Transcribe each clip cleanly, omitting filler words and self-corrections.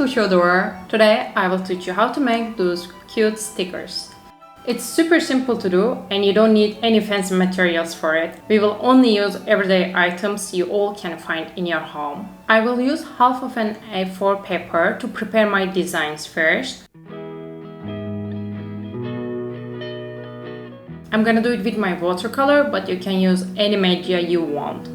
to show the world. Today I will teach you how to make those cute stickers. It's super simple to do and you don't need any fancy materials for it. We will only use everyday items you all can find in your home. I will use half of an A4 paper to prepare my designs first. I'm gonna do it with my watercolor, but you can use any media you want.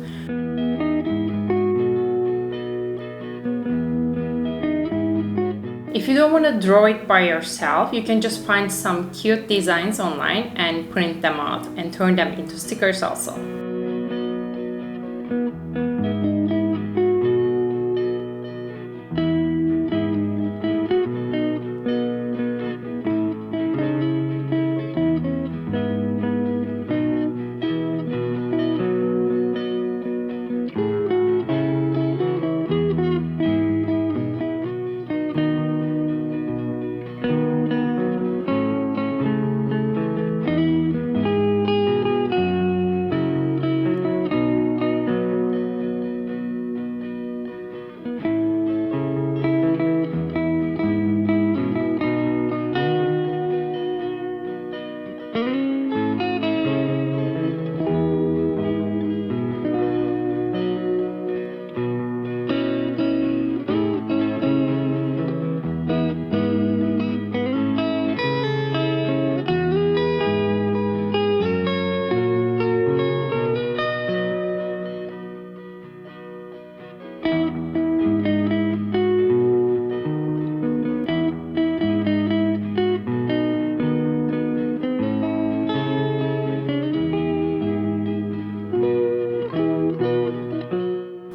If you don't want to draw it by yourself, you can just find some cute designs online and print them out and turn them into stickers also.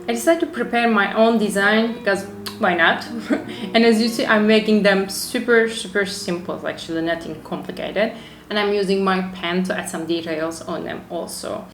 I decided to prepare my own design because why not? And as you see, I'm making them super simple, actually nothing complicated, and I'm using my pen to add some details on them also.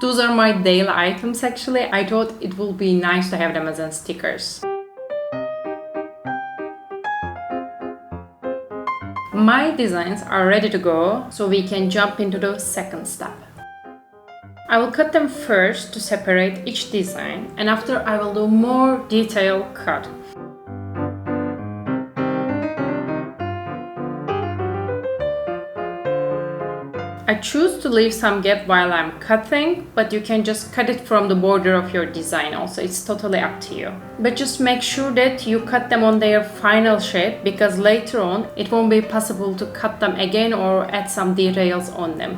Those are my daily items actually. I thought it would be nice to have them as stickers. My designs are ready to go, so we can jump into the second step. I will cut them first to separate each design, and after I will do more detailed cut. I choose to leave some gap while I'm cutting, but you can just cut it from the border of your design also, it's totally up to you. But just make sure that you cut them on their final shape, because later on it won't be possible to cut them again or add some details on them.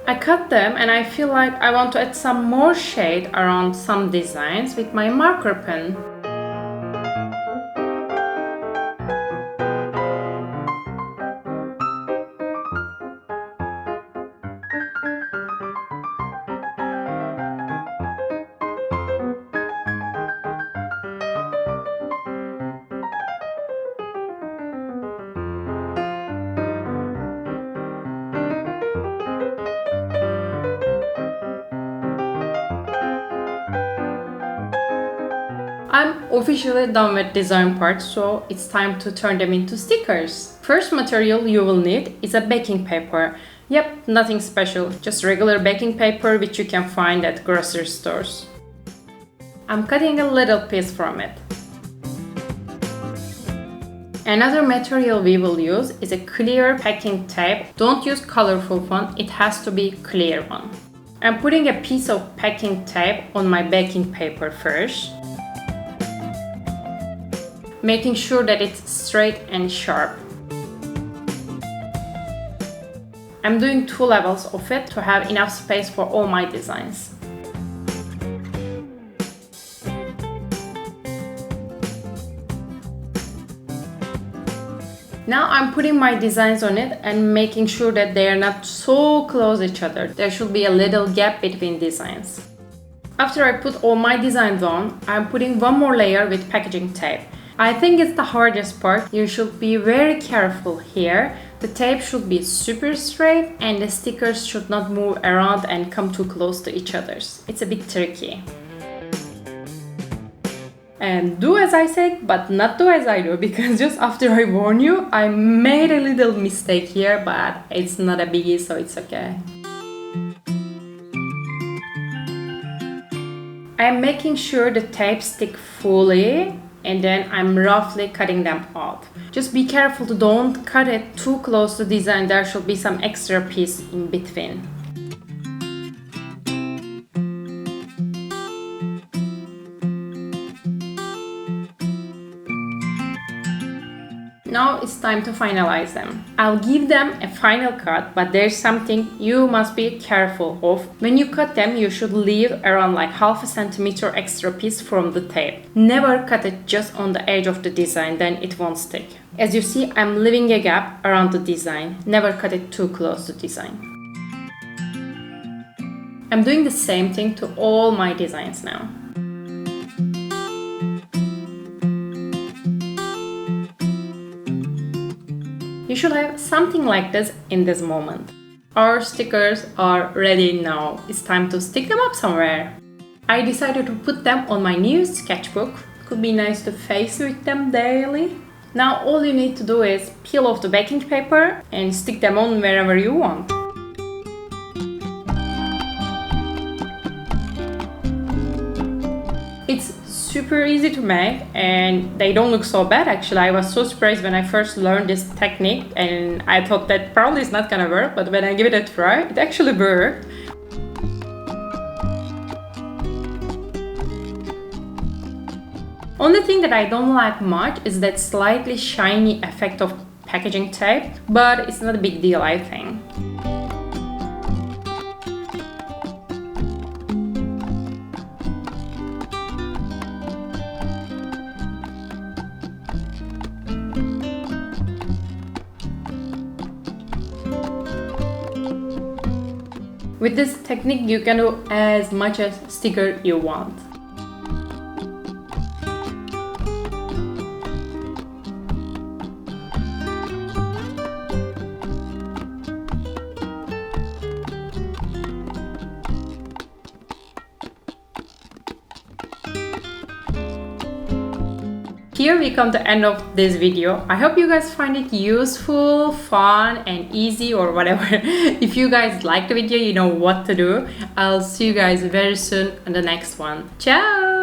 I cut them and I feel like I want to add some more shade around some designs with my marker pen. I'm officially done with design part, so it's time to turn them into stickers. First material you will need is a baking paper. Yep, nothing special, just regular baking paper which you can find at grocery stores. I'm cutting a little piece from it. Another material we will use is a clear packing tape. Don't use colorful one, it has to be clear one. I'm putting a piece of packing tape on my baking paper first, making sure that it's straight and sharp. I'm doing 2 levels of it to have enough space for all my designs. Now I'm putting my designs on it and making sure that they are not so close to each other. There should be a little gap between designs. After I put all my designs on, I'm putting one more layer with packaging tape. I think it's the hardest part. You should be very careful here. The tape should be super straight and the stickers should not move around and come too close to each other. It's a bit tricky. And do as I said, but not do as I do, because just after I warn you, I made a little mistake here, but it's not a biggie, so it's okay. I'm making sure the tape stick fully, and then I'm roughly cutting them out. Just be careful to don't cut it too close to the design. There should be some extra piece in between. Now it's time to finalize them. I'll give them a final cut, but there's something you must be careful of. When you cut them, you should leave around like half a centimeter extra piece from the tape. Never cut it just on the edge of the design, then it won't stick. As you see, I'm leaving a gap around the design. Never cut it too close to the design. I'm doing the same thing to all my designs now. You should have something like this in this moment. Our stickers are ready now. It's time to stick them up somewhere. I decided to put them on my new sketchbook. Could be nice to face with them daily. Now all you need to do is peel off the baking paper and stick them on wherever you want. It's super easy to make and they don't look so bad actually. I was so surprised when I first learned this technique and I thought that probably it's not gonna work, but when I give it a try, it actually worked. Only thing that I don't like much is that slightly shiny effect of packaging tape, but it's not a big deal, I think. With this technique, you can do as much as sticker you want. Here we come to the end of this video. I hope you guys find it useful, fun and easy or whatever. If you guys like the video, you know what to do. I'll see you guys very soon in the next one. Ciao!